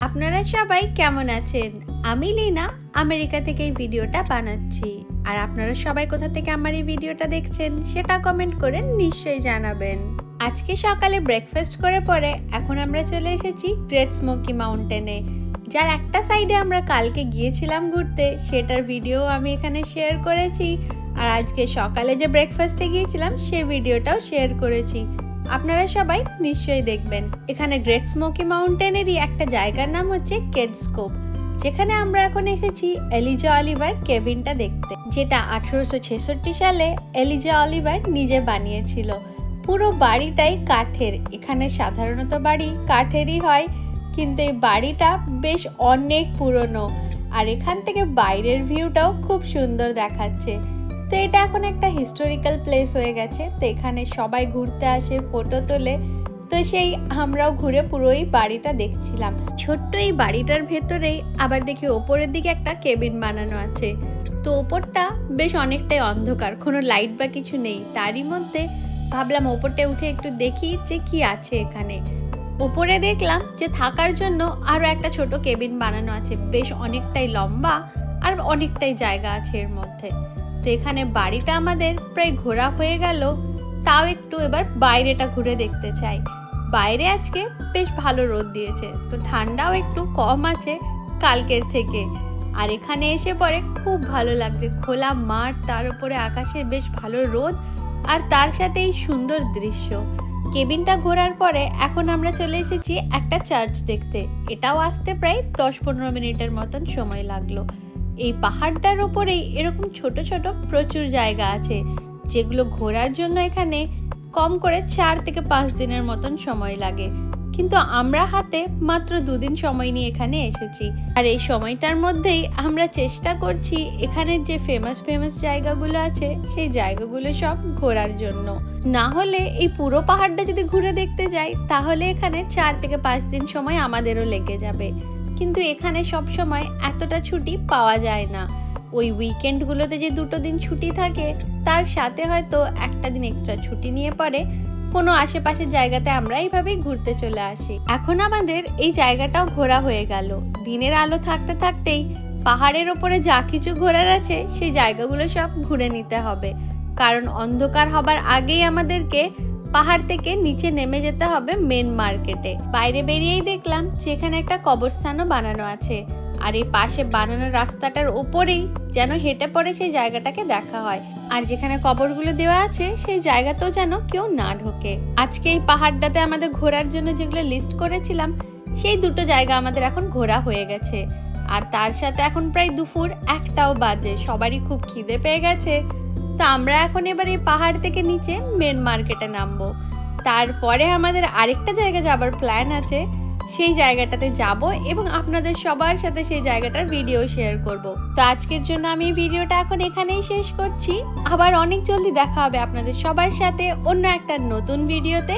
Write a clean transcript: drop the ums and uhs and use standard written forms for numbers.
আপনারা সবাই কেমন আছেন? আমি লীনা আমেরিকা থেকে এই ভিডিওটা বানাচ্ছি। আর আপনারা সবাই কোথা থেকে আমার এই ভিডিওটা দেখছেন সেটা কমেন্ট করে নিশ্চয়ই জানাবেন। আজকে সকালে ব্রেকফাস্ট করে পরে এখন আমরা চলে এসেছি গ্রেট স্মোকি মাউন্টেনে, যার একটা সাইডে আমরা কালকে গিয়েছিলাম ঘুরতে, সেটার ভিডিও আমি এখানে শেয়ার করেছি। আর আজকে সকালে যে ব্রেকফাস্টে গিয়েছিলাম সেই ভিডিওটাও শেয়ার করেছি, আপনারা সবাই নিশ্চয়ই দেখবেন। এখানে গ্রেট স্মোকি মাউন্টেনেরই একটা জায়গার নাম হচ্ছে কেডস কোভ, যেখানে আমরা এখন এসেছি এলিজা অলিভার কেবিনটা দেখতে, যেটা 1866 সালে এলিজা অলিভার নিজে বানিয়েছিল। পুরো বাড়িটাই কাঠের। এখানে সাধারণত বাড়ি কাঠেরই হয়, কিন্তু এই বাড়িটা বেশ অনেক পুরনো। আর এখান থেকে বাইরের ভিউটাও খুব সুন্দর দেখাচ্ছে। তো এটা এখন একটা হিস্টোরিক্যাল প্লেস হয়ে গেছে, তো এখানে সবাই ঘুরতে আসে, ফটো তোলে। তো সেই আমরাও ঘুরে পুরো এই বাড়িটা দেখছিলাম। ছোট্ট এই বাড়িটার ভেতরেই আবার দেখি ওপরের দিকে একটা কেবিন বানানো আছে। তো ওপরটা বেশ অনেকটাই অন্ধকার, কোনো লাইট বা কিছু নেই। তারই মধ্যে ভাবলাম ওপরটা উঠে একটু দেখি যে কি আছে এখানে। ওপরে দেখলাম যে থাকার জন্য আরো একটা ছোট কেবিন বানানো আছে, বেশ অনেকটাই লম্বা আর অনেকটাই জায়গা আছে এর মধ্যে। তো এখানে বাড়িটা আমাদের প্রায় ঘোরা হয়ে গেল, তাও একটু এবার বাইরেটা ঘুরে দেখতে চাই। বাইরে আজকে বেশ ভালো রোদ দিয়েছে, তো ঠান্ডাও একটু কম আছে কালকের থেকে। আর এখানে এসে পরে খুব ভালো লাগছে, খোলা মাঠ, তার উপরে আকাশে বেশ ভালো রোদ, আর তার সাথে এই সুন্দর দৃশ্য। কেবিনটা ঘোরার পরে এখন আমরা চলে এসেছি একটা চার্চ দেখতে। এটাও আসতে প্রায় 10-15 মিনিটের মতন সময় লাগলো। এই পাহাড়টার উপরেই এরকম ছোট ছোট প্রচুর জায়গা আছে, যেগুলো ঘোরার জন্য এখানে কম করে 4 থেকে 5 দিনের মতন সময় লাগে। কিন্তু আমরা হাতে মাত্র 2 দিন সময় নিয়ে এখানে এসেছি। আর এই সময়টার মধ্যেই আমরা চেষ্টা করছি এখানের যে ফেমাস জায়গাগুলো আছে সেই জায়গাগুলো সব ঘোরার জন্য। না হলে এই পুরো পাহাড়টা যদি ঘুরে দেখতে যাই তাহলে এখানে 4 থেকে 5 দিন সময় আমাদেরও লেগে যাবে। কিন্তু এখানে সব সময় এতটা ছুটি পাওয়া যায় না। ওই উইকেন্ডগুলোতে যে 2 দিন ছুটি থাকে, তার সাথে হয়তো একটা দিন এক্সট্রা ছুটি নিয়ে পরে কোনো আশেপাশের জায়গাতে আমরা এইভাবেই ঘুরতে চলে আসি। এখন আমাদের এই জায়গাটাও ঘোরা হয়ে গেল। দিনের আলো থাকতে থাকতেই পাহাড়ের ওপরে যা কিছু ঘোরার আছে সেই জায়গাগুলো সব ঘুরে নিতে হবে, কারণ অন্ধকার হবার আগেই আমাদেরকে পাহাড় থেকে নিচে নেমে যেতে হবে মেন মার্কেটে। বাইরে বেরিয়েই দেখলাম যে এখানে একটা কবরস্থানও বানানো আছে, আর এই পাশে বানানো রাস্তাটার উপরেই যেন হেঁটে পড়ে সেই জায়গাটাকে দেখা হয়। আর যেখানে কবরগুলো দেওয়া আছে সেই জায়গাতেও যেন কেউ না ঢোকে। আজকে এই পাহাড়টাতে আমাদের ঘোরার জন্য যেগুলো লিস্ট করেছিলাম সেই 2 জায়গা আমাদের এখন ঘোরা হয়ে গেছে। আর তার সাথে এখন প্রায় দুপুর 1টাও বাজে, সবারই খুব খিদে পেয়ে গেছে। তো আমরা এখন এবার এই পাহাড় থেকে নিচে মেন মার্কেটে নামবো। তারপরে আমাদের আরেকটা জায়গা যাবার প্ল্যান আছে, সেই জায়গাটাতে যাব এবং আপনাদের সবার সাথে সেই জায়গাটার ভিডিও শেয়ার করব। তো আজকের জন্য আমি ভিডিওটা এখন এখানেই শেষ করছি। আবার অনেক জলদি দেখা হবে আপনাদের সবার সাথে অন্য একটা নতুন ভিডিওতে।